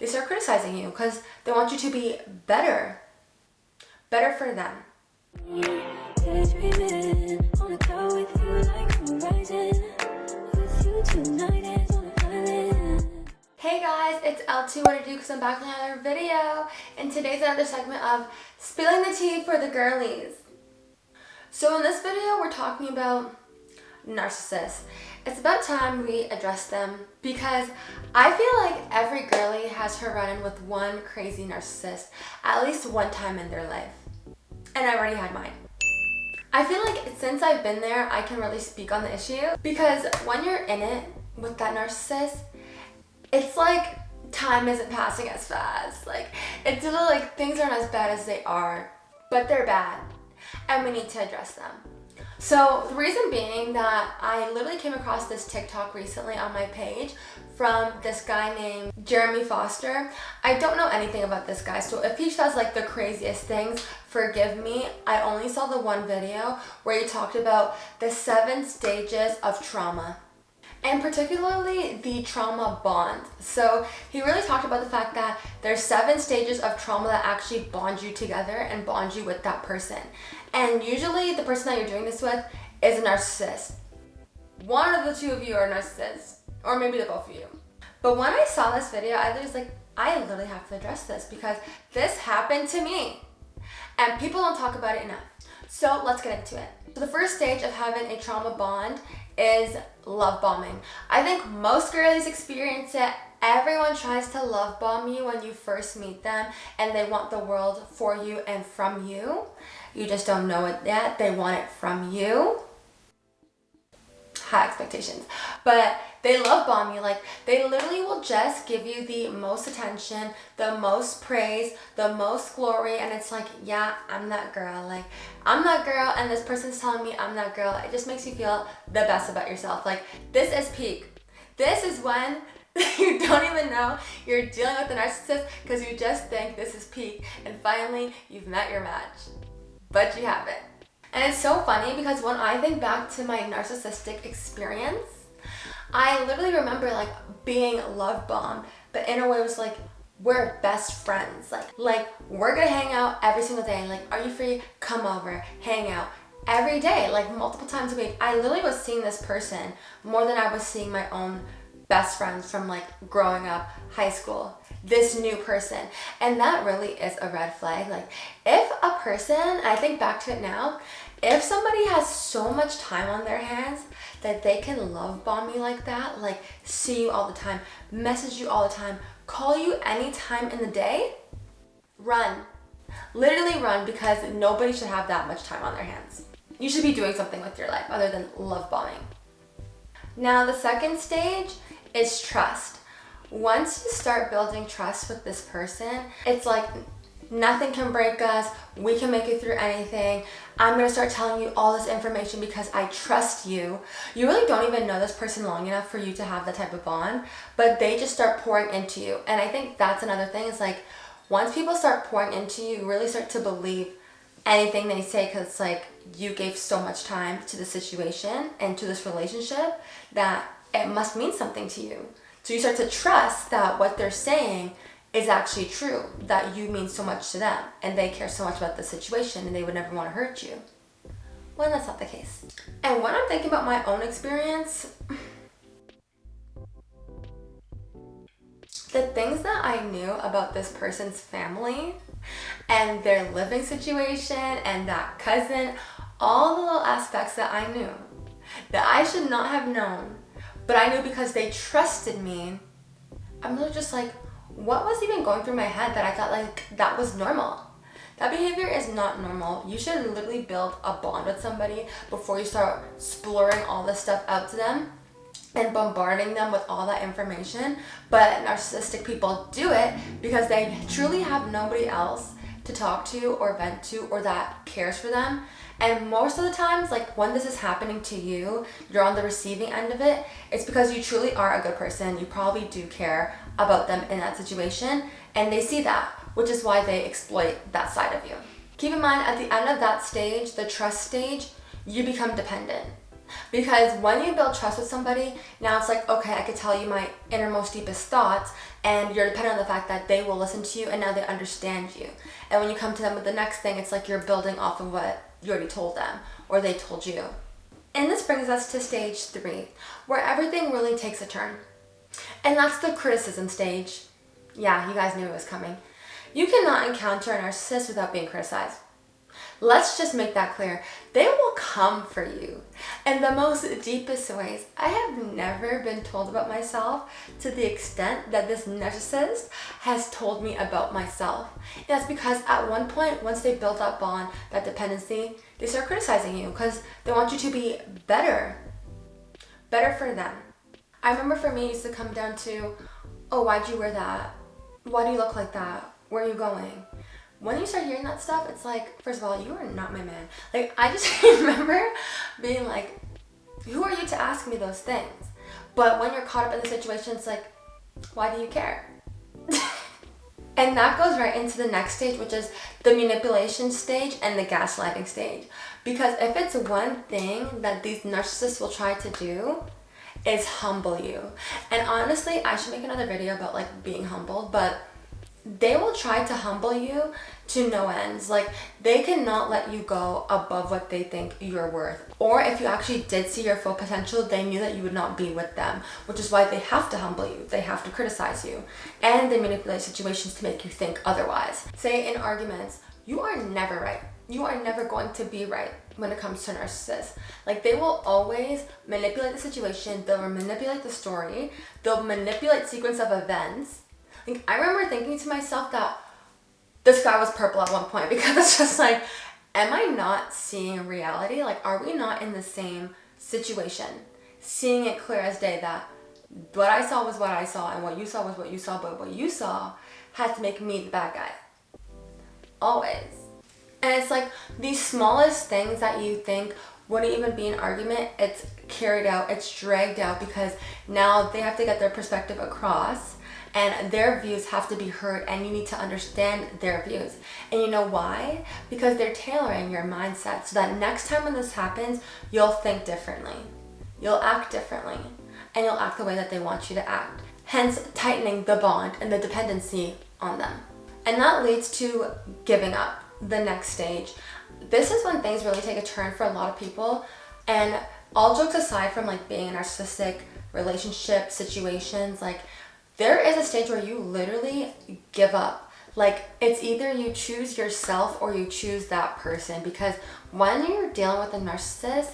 they start criticizing you because they want you to be better for them. Hey guys, it's L2 what to do because I'm back with another video, and today's another segment of spilling the tea for the girlies. So in this video we're talking about narcissists. It's about time we address them because I feel like every girly has her run-in with one crazy narcissist at least one time in their life. And I already had mine. I feel like since I've been there, I can really speak on the issue because when you're in it with that narcissist, it's like time isn't passing as fast. Like it's a little like things aren't as bad as they are, but they're bad and we need to address them. So the reason being that I literally came across this TikTok recently on my page from this guy named Jeremy Foster. I don't know anything about this guy, so if he says like the craziest things, forgive me. I only saw the one video where he talked about the 7 stages of trauma, and particularly the trauma bond. So he really talked about the fact that there's 7 stages of trauma that actually bond you together and bond you with that person. And usually the person that you're doing this with is a narcissist. One of the two of you are narcissists, or maybe the both of you. But when I saw this video, I was like, I literally have to address this because this happened to me. And people don't talk about it enough. So let's get into it. So the first stage of having a trauma bond is love bombing. I think most girlies experience it. Everyone tries to love bomb you when you first meet them and they want the world for you and from you. You just don't know it yet. They want it from you. High expectations. But they love bomb you. Like they literally will just give you the most attention, the most praise, the most glory, and it's like, yeah, I'm that girl. Like I'm that girl and this person's telling me I'm that girl. It just makes you feel the best about yourself. Like this is peak. This is when you don't even know you're dealing with a narcissist because you just think this is peak and finally you've met your match. But you haven't. And it's so funny because when I think back to my narcissistic experience, I literally remember like being love bombed, but in a way it was like, we're best friends. Like we're gonna hang out every single day. Like, are you free? Come over, hang out every day, like multiple times a week. I literally was seeing this person more than I was seeing my own best friends from like growing up, high school, this new person. And that really is a red flag. Like if a person, I think back to it now, if somebody has so much time on their hands that they can love bomb you like that, like see you all the time, message you all the time, call you any time in the day, run. Literally run, because nobody should have that much time on their hands. You should be doing something with your life other than love bombing. Now the second stage is trust. Once you start building trust with this person, it's like nothing can break us. We can make it through anything. I'm gonna start telling you all this information because I trust you. You really don't even know this person long enough for you to have that type of bond, but they just start pouring into you. And I think that's another thing, is like once people start pouring into you, you really start to believe anything they say because it's like you gave so much time to the situation and to this relationship that it must mean something to you. So you start to trust that what they're saying is actually true, that you mean so much to them and they care so much about the situation and they would never want to hurt you. When that's not the case. And when I'm thinking about my own experience, the things that I knew about this person's family and their living situation and that cousin, all the little aspects that I knew that I should not have known, but I knew because they trusted me, I'm really just like, what was even going through my head that I thought like that was normal? That behavior is not normal. You should literally build a bond with somebody before you start splurring all this stuff out to them and bombarding them with all that information. But narcissistic people do it because they truly have nobody else to talk to or vent to or that cares for them. And most of the times, like when this is happening to you, you're on the receiving end of it, it's because you truly are a good person. You probably do care about them in that situation, and they see that, which is why they exploit that side of you. Keep in mind, at the end of that stage, the trust stage, you become dependent. Because when you build trust with somebody, now it's like, okay, I could tell you my innermost, deepest thoughts, and you're dependent on the fact that they will listen to you and now they understand you. And when you come to them with the next thing, it's like you're building off of what you already told them or they told you. And this brings us to stage 3, where everything really takes a turn. And that's the criticism stage. Yeah, you guys knew it was coming. You cannot encounter a narcissist without being criticized. Let's just make that clear. They will come for you in the most deepest ways. I have never been told about myself to the extent that this narcissist has told me about myself. And that's because at one point, once they build that bond, that dependency, they start criticizing you because they want you to be better for them. I remember for me, it used to come down to, oh, why'd you wear that? Why do you look like that? Where are you going? When you start hearing that stuff, it's like, first of all, you are not my man. Like, I just remember being like, who are you to ask me those things? But when you're caught up in the situation, it's like, why do you care? And that goes right into the next stage, which is the manipulation stage and the gaslighting stage. Because if it's one thing that these narcissists will try to do, is humble you. And honestly, I should make another video about like being humbled, but they will try to humble you to no ends. Like, they cannot let you go above what they think you're worth. Or if you actually did see your full potential, they knew that you would not be with them, which is why they have to humble you. They have to criticize you. And they manipulate situations to make you think otherwise. Say in arguments, you are never right. You are never going to be right when it comes to narcissists. Like, they will always manipulate the situation. They'll manipulate the story. They'll manipulate sequence of events. Like, I remember thinking to myself that the sky was purple at one point, because it's just like, am I not seeing reality? Like, are we not in the same situation? Seeing it clear as day that what I saw was what I saw and what you saw was what you saw, but what you saw had to make me the bad guy. Always. And it's like these smallest things that you think wouldn't even be an argument, it's carried out, it's dragged out, because now they have to get their perspective across. And their views have to be heard, and you need to understand their views. And you know why? Because they're tailoring your mindset so that next time when this happens, you'll think differently. You'll act differently. And you'll act the way that they want you to act. Hence, tightening the bond and the dependency on them. And that leads to giving up, the next stage. This is when things really take a turn for a lot of people. And all jokes aside from like being in narcissistic relationship situations, like, there is a stage where you literally give up. Like, it's either you choose yourself or you choose that person. Because when you're dealing with a narcissist,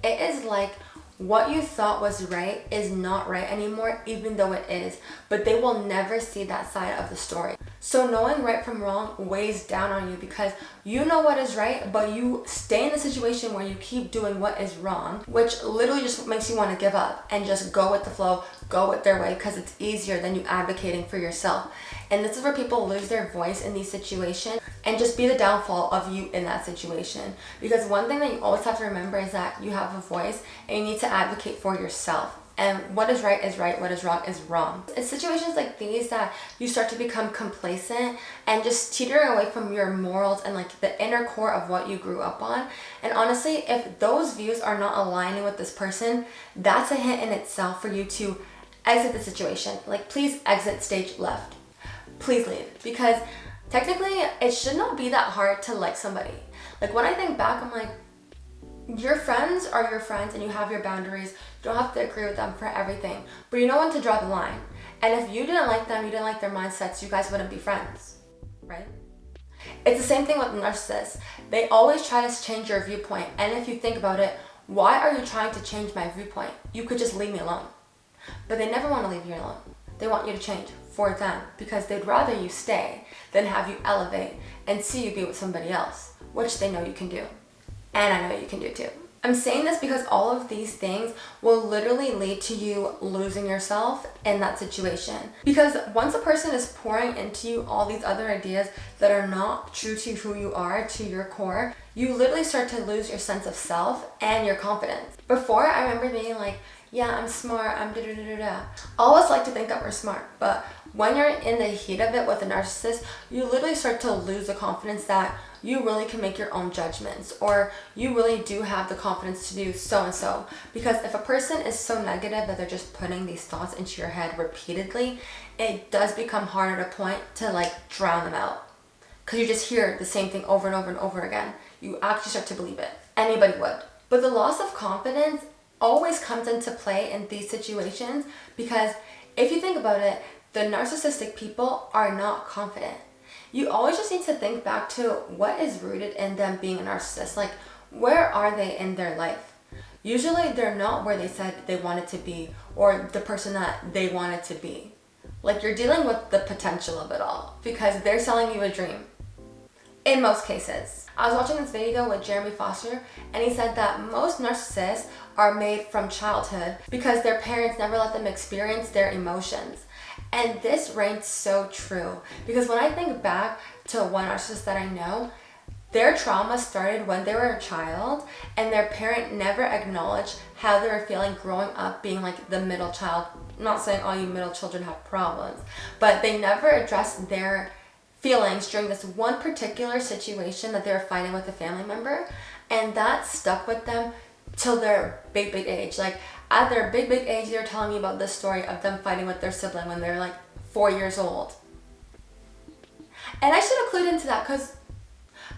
it is like what you thought was right is not right anymore, even though it is. But they will never see that side of the story. So knowing right from wrong weighs down on you, because you know what is right, but you stay in the situation where you keep doing what is wrong, which literally just makes you want to give up and just go with the flow, go with their way, because it's easier than you advocating for yourself. And this is where people lose their voice in these situations and just be the downfall of you in that situation. Because one thing that you always have to remember is that you have a voice and you need to advocate for yourself. And what is right, what is wrong. It's situations like these that you start to become complacent and just teetering away from your morals and like the inner core of what you grew up on. And honestly, if those views are not aligning with this person, that's a hint in itself for you to exit the situation. Like, please exit stage left. Please leave. Because technically, it should not be that hard to like somebody. Like, when I think back, I'm like, your friends are your friends and you have your boundaries. You don't have to agree with them for everything, but you know when to draw the line. And if you didn't like them, you didn't like their mindsets, you guys wouldn't be friends, right? It's the same thing with narcissists. They always try to change your viewpoint. And if you think about it, why are you trying to change my viewpoint? You could just leave me alone. But they never want to leave you alone. They want you to change for them, because they'd rather you stay than have you elevate and see you be with somebody else, which they know you can do. And I know you can do too. I'm saying this because all of these things will literally lead to you losing yourself in that situation. Because once a person is pouring into you all these other ideas that are not true to who you are, to your core, you literally start to lose your sense of self and your confidence. Before, I remember being like, yeah, I'm smart, I'm da-da-da-da-da. All of us like to think that we're smart, but when you're in the heat of it with a narcissist, you literally start to lose the confidence that you really can make your own judgments, or you really do have the confidence to do so and so. Because if a person is so negative that they're just putting these thoughts into your head repeatedly, it does become hard at a point to like drown them out. Because you just hear the same thing over and over and over again. You actually start to believe it. Anybody would. But the loss of confidence always comes into play in these situations, because if you think about it, the narcissistic people are not confident. You always just need to think back to what is rooted in them being a narcissist. Like, where are they in their life? Usually they're not where they said they wanted to be, or the person that they wanted to be. Like, you're dealing with the potential of it all because they're selling you a dream. In most cases. I was watching this video with Jeremy Foster, and he said that most narcissists are made from childhood because their parents never let them experience their emotions. And this reigns so true, because when I think back to one narcissist that I know, their trauma started when they were a child, and their parent never acknowledged how they were feeling growing up being like the middle child. I'm not saying all you middle children have problems, but they never addressed their feelings during this one particular situation that they were fighting with a family member, and that stuck with them till their big age. Like, at their big age, they were telling me about this story of them fighting with their sibling when they were like 4 years old. And I should have clued into that, because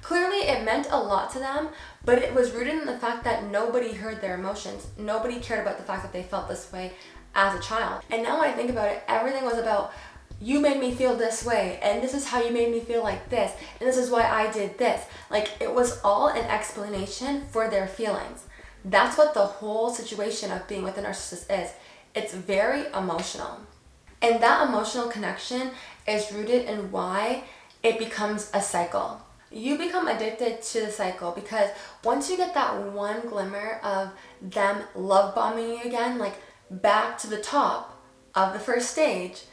clearly it meant a lot to them, but it was rooted in the fact that nobody heard their emotions. Nobody cared about the fact that they felt this way as a child. And now when I think about it, everything was about, you made me feel this way, and this is how you made me feel like this, and this is why I did this. Like, it was all an explanation for their feelings. That's what the whole situation of being with a narcissist is. It's very emotional. And that emotional connection is rooted in why it becomes a cycle. You become addicted to the cycle because once you get that one glimmer of them love bombing you again, like back to the top of the first stage,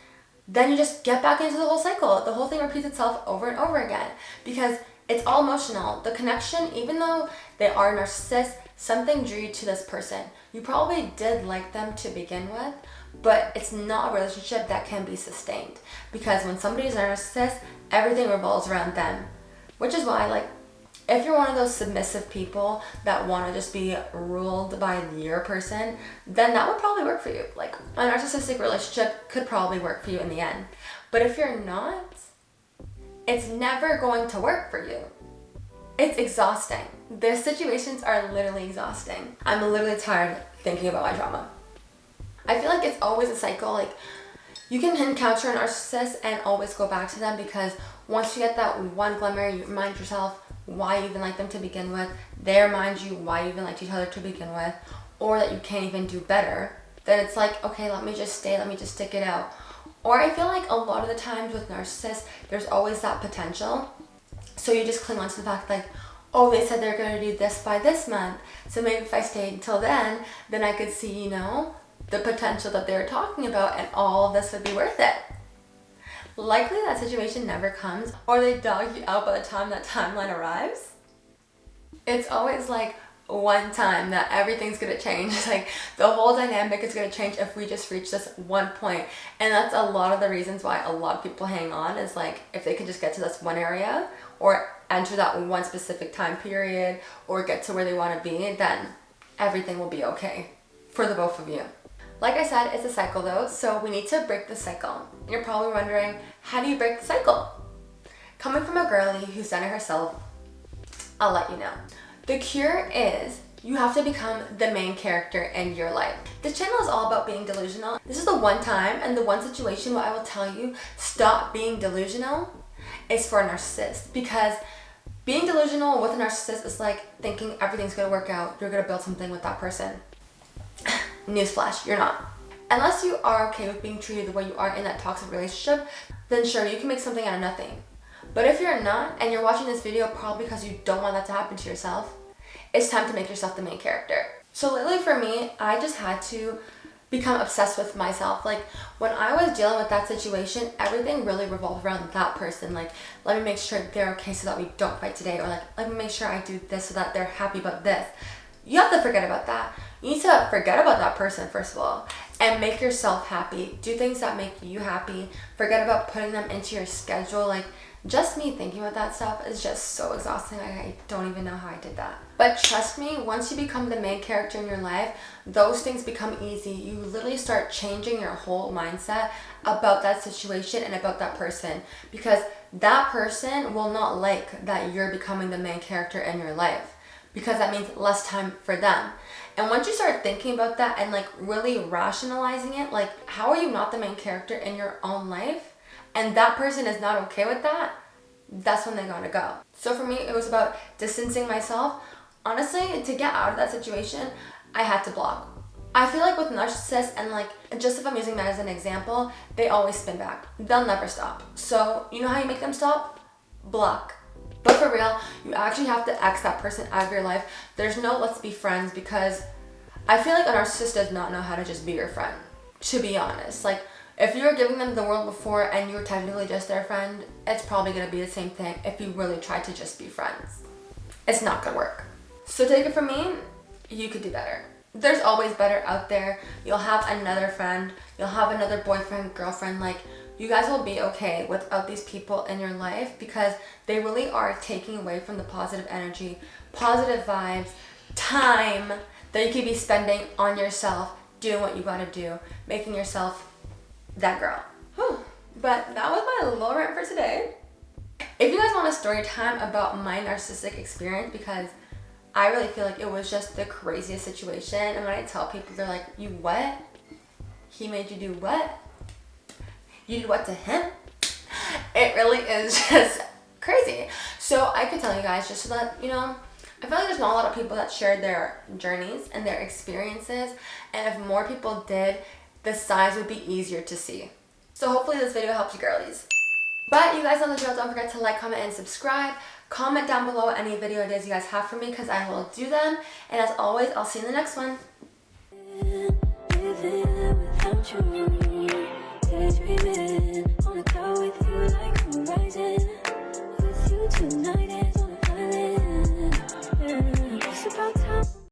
then you just get back into the whole cycle. The whole thing repeats itself over and over again because it's all emotional. The connection, even though they are narcissists, something drew you to this person. You probably did like them to begin with, but it's not a relationship that can be sustained, because when somebody's a narcissist, everything revolves around them. Which is why, like, if you're one of those submissive people that want to just be ruled by your person, then that would probably work for you. Like, a narcissistic relationship could probably work for you in the end. But if you're not, it's never going to work for you. It's exhausting. Their situations are literally exhausting. I'm literally tired thinking about my trauma. I feel like it's always a cycle. Like, you can encounter a narcissist and always go back to them, because once you get that one glimmer, you remind yourself why you even like them to begin with. They remind you why you even liked each other to begin with, or that you can't even do better. Then it's like, okay, let me just stick it out. Or I feel like a lot of the times with narcissists, there's always that potential. So you just cling on to the fact, like, oh, they said they're going to do this by this month, so maybe if I stayed until then I could see, the potential that they were talking about, and all of this would be worth it. Likely that situation never comes, or they dog you out by the time that timeline arrives. It's always like one time that everything's going to change. Like, the whole dynamic is going to change if we just reach this one point. And that's a lot of the reasons why a lot of people hang on, is like, if they can just get to this one area, or enter that one specific time period, or get to where they want to be, then everything will be okay for the both of you. Like I said, it's a cycle though, so we need to break the cycle. You're probably wondering, how do you break the cycle? Coming from a girlie who's done it herself, I'll let you know. The cure is, you have to become the main character in your life. This channel is all about being delusional. This is the one time and the one situation where I will tell you, stop being delusional, is for a narcissist. Because being delusional with a narcissist is like thinking everything's gonna work out, you're gonna build something with that person. Newsflash, you're not. Unless you are okay with being treated the way you are in that toxic relationship, then sure, you can make something out of nothing. But if you're not, and you're watching this video probably because you don't want that to happen to yourself, it's time to make yourself the main character. So lately for me, I just had to become obsessed with myself. Like, when I was dealing with that situation, everything really revolved around that person. Like, let me make sure they're okay so that we don't fight today, or like, let me make sure I do this so that they're happy about this. You have to forget about that. You need to forget about that person, first of all, and make yourself happy. Do things that make you happy. Forget about putting them into your schedule. Like, just me thinking about that stuff is just so exhausting. I don't even know how I did that. But trust me, once you become the main character in your life, those things become easy. You literally start changing your whole mindset about that situation and about that person, because that person will not like that you're becoming the main character in your life, because that means less time for them. And once you start thinking about that and like really rationalizing it, like, how are you not the main character in your own life? And that person is not okay with that, that's when they gotta go. So for me, it was about distancing myself. Honestly, to get out of that situation, I had to block. I feel like with narcissists, and like, just if I'm using that as an example, they always spin back. They'll never stop. So you know how you make them stop? Block. But for real, you actually have to X that person out of your life. There's no let's be friends, because I feel like a narcissist does not know how to just be your friend, to be honest. Like, if you were giving them the world before and you were technically just their friend, it's probably going to be the same thing if you really tried to just be friends. It's not going to work. So take it from me, you could do better. There's always better out there. You'll have another friend. You'll have another boyfriend, girlfriend. Like, you guys will be okay without these people in your life, because they really are taking away from the positive energy, positive vibes, time that you could be spending on yourself, doing what you got to do, making yourself that girl. Whew. But that was my little rant for today. If you guys want a story time about my narcissistic experience, because I really feel like it was just the craziest situation, and when I tell people, they're like, you what? He made you do what? You did what to him? It really is just crazy. So I could tell you guys, just so that, you know, I feel like there's not a lot of people that shared their journeys and their experiences, and if more people did, the signs would be easier to see. So hopefully this video helps you girlies. But you guys know the drill. Don't forget to like, comment, and subscribe. Comment down below any video ideas you guys have for me, because I will do them. And as always, I'll see you in the next one. Daydreaming on a cloud with you like